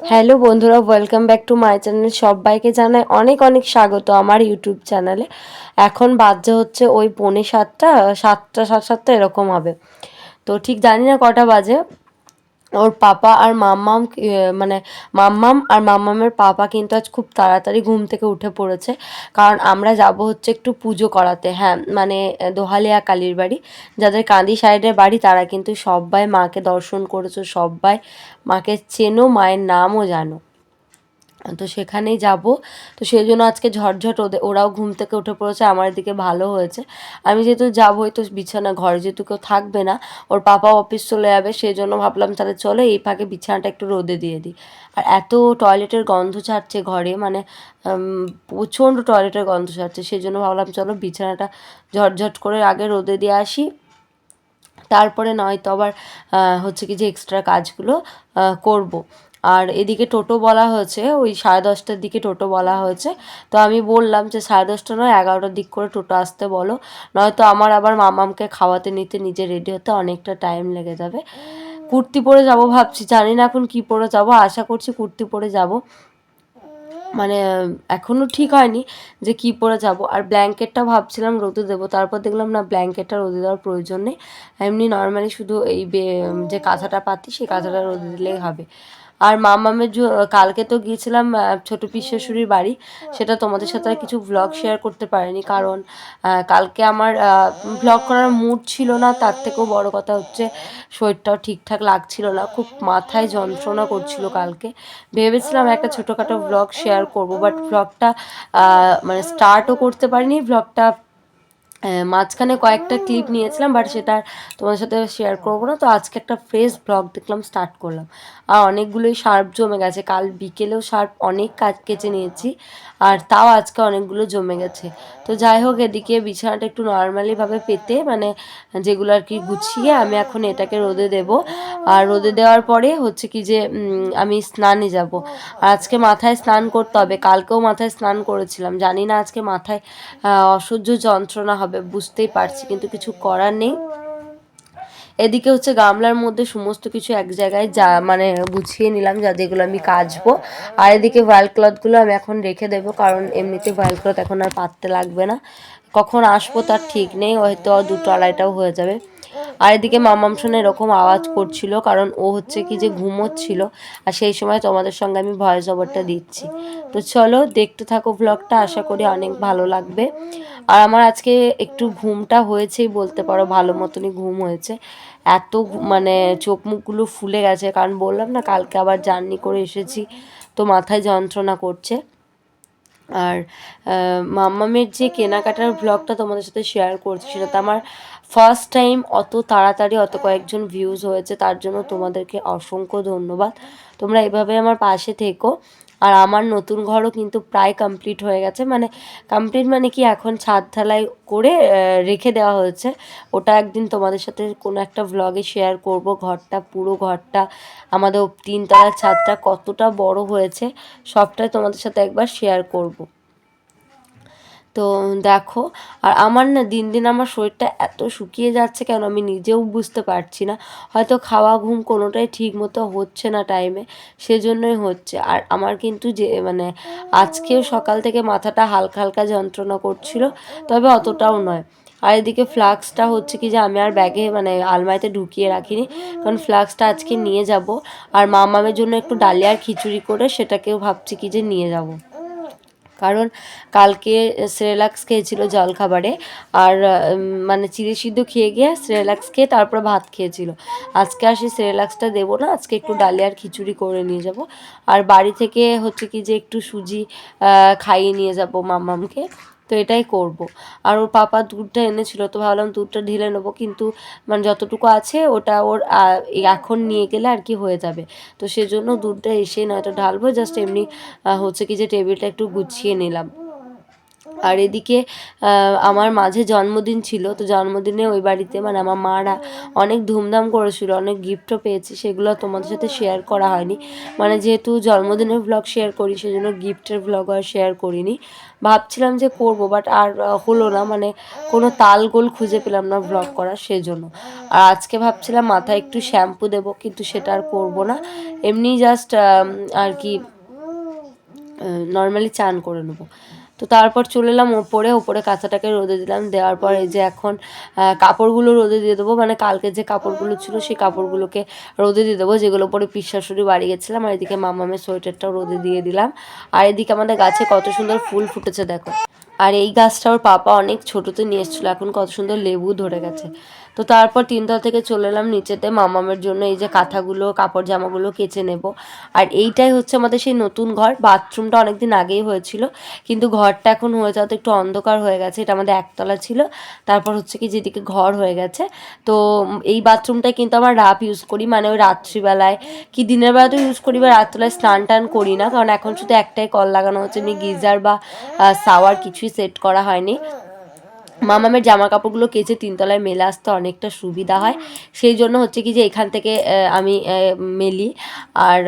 Hello বন্ধুরা, welcome back to my channel. সবাইকে জানাই অনেক অনেক স্বাগত আমার ইউটিউব চ্যানেলে। এখন বাজে হচ্ছে ওই পৌনে সাতটা, সাড়ে সাতটা এরকম হবে। তো ঠিক জানি না কটা বাজে। ওর পাপা আর মাম্মাম মানে মাম্মাম আর মাম্মামের পাপা কিন্তু আজ খুব তাড়াতাড়ি ঘুম থেকে উঠে পড়েছে, কারণ আমরা যাব হচ্ছে একটু পুজো করাতে। হ্যাঁ, মানে দোহালিয়া কালীর বাড়ি। যাদের কান্দি সাইডের বাড়ি তারা কিন্তু সবাই মাকে দর্শন করেছো, সবাই মাকে চেনো, মায়ের নামও জানো। তো সেখানেই যাব। তো সেই জন্য আজকে ঝটঝট ওরাও ঘুম থেকে উঠে পড়েছে, আমার দিকে ভালো হয়েছে। আমি যেহেতু যাবোই, তো বিছানা ঘরে যেহেতু কেউ থাকবে না, ওর পাপা অফিস চলে যাবে, সেই জন্য ভাবলাম তাহলে চলো এই ফাঁকে বিছানাটা একটু রোদে দিয়ে দিই। আর এত টয়লেটের গন্ধ ছাড়ছে ঘরে, মানে প্রচণ্ড টয়লেটের গন্ধ ছাড়ছে, সেই জন্য ভাবলাম চলো বিছানাটা ঝটঝট করে আগে রোদে দিয়ে আসি, তারপরে নয়তো আবার হচ্ছে কি যে এক্সট্রা কাজগুলো করব। আর এদিকে টোটো বলা হয়েছে, ওই 10:30টার দিকে টোটো বলা হয়েছে। তো আমি বললাম যে 10:30 নয়, 11টার দিক করে টোটো আসতে বলো, নয়তো আমার আবার মামামকে খাওয়াতে নিতে নিজে রেডি হতে অনেকটা টাইম লেগে যাবে। কুর্তি পরে যাব ভাবছি, জানি না এখন কি পরে যাব, আশা করছি কুর্তি পরে যাব। মানে এখনও ঠিক হয়নি যে কী পরে যাব। আর ব্ল্যাঙ্কেটটা ভাবছিলাম রোদে দেবো, তারপর দেখলাম না, ব্ল্যাঙ্কেটটা রোদে দেওয়ার প্রয়োজন নেই, এমনি নর্মালি শুধু এই যে কাঁথাটা পাতি সেই কাঁথাটা রোদে দিলেই হবে। আর মামামের কালকে তো গিয়েছিলাম ছোটো পিসেশ্বরীর বাড়ি, সেটা তোমাদের সাথে আর কিছু ভ্লগ শেয়ার করতে পারিনি, কারণ কালকে আমার ভ্লগ করার মুড ছিল না। তার থেকেও বড় কথা হচ্ছে শরীরটাও ঠিকঠাক লাগছিল না, খুব মাথায় যন্ত্রণা করছিল কালকে। ভেবেছিলাম একটা ছোটোখাটো ভ্লগ শেয়ার করব, বাট ভ্লগটা মানে স্টার্টও করতে পারিনি। ভ্লগটা মাঝখানে কয়েকটা ক্লিপ নিয়েছিলাম, বাট সেটা তোমাদের সাথে শেয়ার করবো না। তো আজকে একটা ফ্রেশ ব্লগ দেখলাম, স্টার্ট করলাম। আর অনেকগুলোই শার্প জমে গেছে, কাল বিকেলেও শার্প অনেক কাজ কেচে নিয়েছি, আর তাও আজকে অনেকগুলো জমে গেছে। তো যাই হোক, এদিকে বিছানাটা একটু নর্মালিভাবে পেতে, মানে যেগুলো আর কি গুছিয়ে আমি এখন এটাকে রোদে দেব। আর রোদে দেওয়ার পরে হচ্ছে কি যে আমি স্নানে যাব। আর আজকে মাথায় স্নান করতে হবে, কালকেও মাথায় স্নান করেছিলাম, জানি না আজকে মাথায় অসহ্য যন্ত্রণা হবে, বুঝতেই পারছি, কিন্তু কিছু করার নেই। এদিকে হচ্ছে গামলার মধ্যে সমস্ত কিছু এক জায়গায় যা মানে গুছিয়ে নিলাম, যা যেগুলো আমি কাচবো। আর এদিকে ওয়াল ক্লথগুলো আমি এখন রেখে দেবো, কারণ এমনিতে ওয়াল ক্লথ এখন আর পাততে লাগবে না, কখন আসবো তার ঠিক নেই, হয়তো 2টো 2:30টাও হয়ে যাবে। আর এদিকে মামাম শোনা এরকম আওয়াজ করছিল, কারণ ও হচ্ছে কি যে ঘুমোচ্ছিল, আর সেই সময় তোমাদের সঙ্গে আমি ভয়েস ওভারটা দিচ্ছি। তো চলো দেখতে থাকো ব্লগটা, আশা করি অনেক ভালো লাগবে। আর আমার আজকে একটু ঘুমটা হয়েছেই বলতে পারো, ভালো মতনই ঘুম হয়েছে। এত মানে চোখ মুখগুলো ফুলে গেছে, কারণ বললাম না কালকে আবার জার্নি করে এসেছি, তো মাথায় যন্ত্রণা করছে। আর মাম্মামের যে কেনাকাটার ব্লগটা তোমাদের সাথে শেয়ার করছি, সেটা তো আমার ফার্স্ট টাইম অত তাড়াতাড়ি অত কয়েকজন ভিউজ হয়েছে, তার জন্য তোমাদেরকে অসংখ্য ধন্যবাদ। তোমরা এভাবে আমার পাশে থেকো। আর আমার নতুন ঘরও কিন্তু প্রায় কমপ্লিট হয়ে গেছে, মানে কমপ্লিট মানে কি, এখন ছাদ ঢালাই করে রেখে দেওয়া হয়েছে। ওটা একদিন তোমাদের সাথে কোনো একটা ভ্লগে শেয়ার করব। ঘরটা, পুরো ঘরটা, আমাদের 3তলার ছাদটা কতটা বড় হয়েছে সবটাই তোমাদের সাথে একবার শেয়ার করব। তো দেখো, আর আমার না দিন দিন আমার শরীরটা এত শুকিয়ে যাচ্ছে কেন আমি নিজেও বুঝতে পারছি না। হয়তো খাওয়া ঘুম কোনোটাই ঠিক মতো হচ্ছে না টাইমে, সেজন্যই হচ্ছে। আর আমার কিন্তু যে মানে আজকেও সকাল থেকে মাথাটা হালকা হালকা যন্ত্রণা করছিল, তবে অতটাও নয়। আর এদিকে ফ্লাক্সটা হচ্ছে কি যে আমি আর ব্যাগে মানে আলমারিতে ঢুকিয়ে রাখিনি, কারণ ফ্লাক্সটা আজকে নিয়ে যাব। আর মামামের জন্য একটু ডালিয়ার খিচুড়ি করে সেটাকেও ভাবছি কি যে নিয়ে যাব, কারণ কালকে সেরেলাক্স খেয়েছিল জলখাবারে, আর মানে চিড়ে সিদ্ধ খেয়ে গিয়ে সেরেলাক্স খেয়ে তারপর ভাত খেয়েছিল। আজকে আর সেই সেরেলাক্সটা দেবো না, আজকে একটু ডালিয়ার খিচুড়ি করে নিয়ে যাব। আর বাড়ি থেকে হচ্ছে কি যে একটু সুজি খাইয়ে নিয়ে যাব মাম্মামকে, তো এটাই করব। আর ওর পাপা দুধটা এনেছিল, তো ভাবলাম দুধটা ঢেলে নেবো, কিন্তু মানে যতটুকু আছে ওটা ওর এখন নিয়ে গেলে আর কি হয়ে যাবে, তো সেজন্য দুধটা এসে নয়তো ঢালবো, জাস্ট এমনি হচ্ছে কি যে টেবিলটা একটু গুছিয়ে নিলাম। আর এদিকে আমার মাঝে জন্মদিন ছিল, তো জন্মদিনে ওই বাড়িতে মানে আমার মারা অনেক ধুমধাম করেছিল, অনেক গিফটও পেয়েছি, সেগুলো তোমাদের সাথে শেয়ার করা হয়নি। মানে যেহেতু জন্মদিনের ব্লগ শেয়ার করি সেজন্য গিফটের ব্লগ আর শেয়ার করিনি। ভাবছিলাম যে করব, বাট আর হলো না, মানে কোনো তাল গোল খুঁজে পেলাম না ব্লগ করার, সেজন্য। আর আজকে ভাবছিলাম মাথায় একটু শ্যাম্পু দেবো, কিন্তু সেটা আর করবো না, এমনি জাস্ট আর কি নর্মালি চান করে নেবো। তো তারপর চলে এলাম ওপরে কাঁচাটাকে রোদে দিলাম, দেওয়ার পর এই যে এখন কাপড়গুলো রোদে দিয়ে দেবো, মানে কালকে যে কাপড়গুলো ছিল সেই কাপড়গুলোকে রোদে দিয়ে দেবো, যেগুলো পরে পিসশাশুড়ি বাড়ি গেছিলাম। আর এদিকে মামামের সোয়েটারটাও রোদে দিয়ে দিলাম। আর এদিকে আমাদের গাছে কত সুন্দর ফুল ফুটেছে দেখো। আর এই গাছটা ওর পাপা অনেক ছোটোতে নিয়ে এসেছিলো, এখন কত সুন্দর লেবু ধরে গেছে। তো তারপর তিনতলা থেকে চলে এলাম নিচেতে মামামের জন্য এই যে কাঁথাগুলো কাপড় জামাগুলো কেচে নেব। আর এইটাই হচ্ছে আমাদের সেই নতুন ঘর। বাথরুমটা অনেকদিন আগেই হয়েছিল, কিন্তু ঘরটা এখন হয়ে যাওয়াতে একটু অন্ধকার হয়ে গেছে। এটা আমাদের একতলা ছিল, তারপর হচ্ছে কি যেদিকে ঘর হয়ে গেছে। তো এই বাথরুমটাই কিন্তু আমরা রাফ ইউজ করি, মানে ওই রাত্রিবেলায় কি দিনের বেলাতেও ইউজ করি, বা রাত্রিবেলায় স্নান টান করি না, কারণ এখন শুধু একটাই কল লাগানো হচ্ছে, এমনি গিজার বা শাওয়ার কিছুই সেট করা হয়নি। মামামের জামা কাপড়গুলো কেচে তিনতলায় মেলে আসতে অনেকটা সুবিধা হয়, সেই জন্য হচ্ছে কি যে এখান থেকে আমি মেলি। আর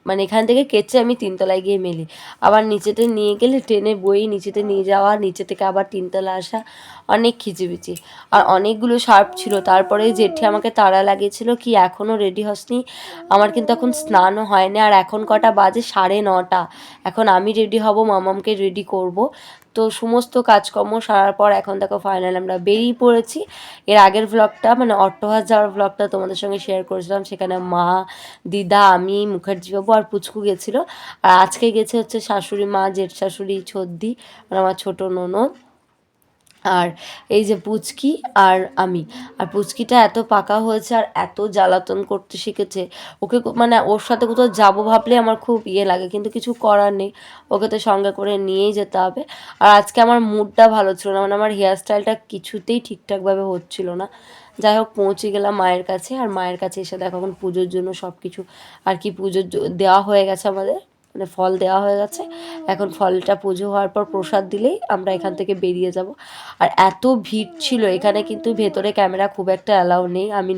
মানে এখান থেকে কেচে আমি তিনতলায় গিয়ে মেলি, আবার নিচেতে নিয়ে গেলে ট্রেনে বই নিচেতে নিয়ে যাওয়া, নিচে থেকে আবার তিনতলা আসা, অনেক খিচিবিচি। আর অনেকগুলো শার্প ছিল। তারপরে জেঠি আমাকে তাড়া লাগিয়েছিল কি এখনও রেডি হসনি, আমার কিন্তু এখন স্নানও হয় না। আর এখন কটা বাজে 9:30, এখন আমি রেডি হব, মামামকে রেডি করব। তো সমস্ত কাজকর্ম সারার পর এখন দেখো ফাইনাল আমরা বেরিয়ে পড়েছি। এর আগের ভ্লগটা মানে অট্টহাস যাওয়ার ভ্লগটা তোমাদের সঙ্গে শেয়ার করেছিলাম, সেখানে মা, দিদা, আমি, মুখার্জি বাবু আর পুচকু গেছিলো। আর আজকে গেছে হচ্ছে শাশুড়ি মা, জেঠ শাশুড়ি, ছদ্দি, আর আমার ছোটো ননদ, আর এই যে পুচকি আর আমি। আর পুচকিটা এত পাকা হয়েছে আর এত জ্বালাতন করতে শিখেছে, ওকে মানে ওর সাথে কোথাও যাবো ভাবলে আমার খুব লাগে, কিন্তু কিছু করার নেই, ওকে তো সঙ্গে করে নিয়েই যেতে হবে। আর আজকে আমার মুডটা ভালো ছিল না, মানে আমার হেয়ার স্টাইলটা কিছুতেই ঠিকঠাকভাবে হচ্ছিল না। যাই হোক পৌঁছে গেলাম মায়ের কাছে। আর মায়ের কাছে এসে দেখো এখন পুজোর জন্য সব কিছু আর কি দেওয়া হয়ে গেছে আমাদের, মানে ফল দেওয়া হয়ে গেছে। এখন ফলটা পুজো হওয়ার পর প্রসাদ দিলেই আমরা এখান থেকে বেরিয়ে যাব। আর এত ভিড় ছিল এখানে, কিন্তু ভেতরে ক্যামেরা খুব একটা অ্যালাউ নেই। আমি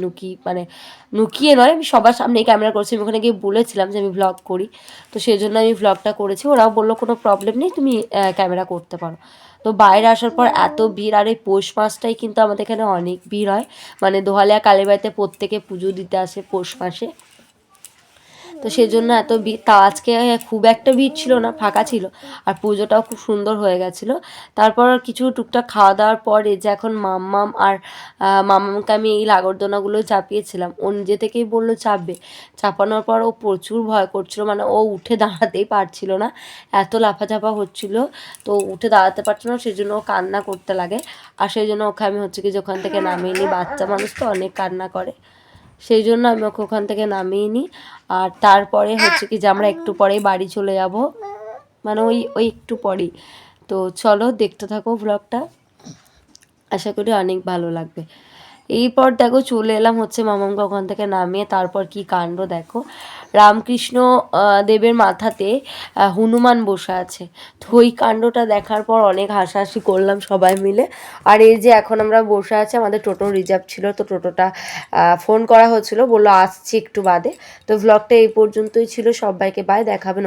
লুকিয়ে নয়, আমি সবার সামনেই ক্যামেরা করছি। আমি ওখানে গিয়ে বলেছিলাম যে আমি ভ্লগ করি, তো সেই জন্য আমি ভ্লগটা করেছি। ওরাও বললো কোনো প্রবলেম নেই, তুমি ক্যামেরা করতে পারো। তো বাইরে আসার পর এত ভিড়। আর এই পৌষ মাসটাই কিন্তু আমাদের এখানে অনেক ভিড় হয়, মানে দোহালিয়া কালীবাড়িতে প্রত্যেকে পুজো দিতে আসে পৌষ মাসে, তো সেই জন্য এত ভিড়। তা আজকে খুব একটা ভিড় ছিল না, ফাঁকা ছিল। আর পুজোটাও খুব সুন্দর হয়ে গেছিলো। তারপর কিছু টুকটাক খাওয়া দাওয়ার পরে যে এখন মাম্মাম আর মাম্মামকে আমি এই নাগরদোলনাগুলো চাপিয়েছিলাম, ও নিজে থেকেই বললো চাপবে। চাপানোর পর ও প্রচুর ভয় করছিল, মানে ও উঠে দাঁড়াতেই পারছিল না, এত লাফাঝাপা হচ্ছিল। তো উঠে দাঁড়াতে পারছিল না, সেই জন্য ও কান্না করতে লাগে। আর সেই জন্য ওকে আমি হচ্ছে কি যে ওখান থেকে নামিয়ে নিই, বাচ্চা মানুষ তো অনেক কান্না করে, সেই জন্য আমি ওকে ওখান থেকে নামিয়ে নিই। আর তারপরে হচ্ছে কি যে আমরা একটু পরেই বাড়ি চলে যাব, মানে ওই একটু পরেই। তো চলো দেখতে থাকো ব্লগটা, আশা করি অনেক ভালো লাগবে। এরপর দেখো চলে এলাম হচ্ছে মামামকে ওখান থেকে নামিয়ে। তারপর কি কাণ্ড দেখো, রামকৃষ্ণ দেবের মাথাতে হনুমান বসে আছে। তো ওই কাণ্ডটা দেখার পর অনেক হাসাহাসি করলাম সবাই মিলে। আর এই যে এখন আমরা বসে আছি, আমাদের টোটো রিজার্ভ ছিল, তো টোটোটা ফোন করা হচ্ছিলো, বললো আসছি একটু বাদে। তো ভ্লগটা এই পর্যন্তই ছিল, সবাইকে বাই, দেখাবেন।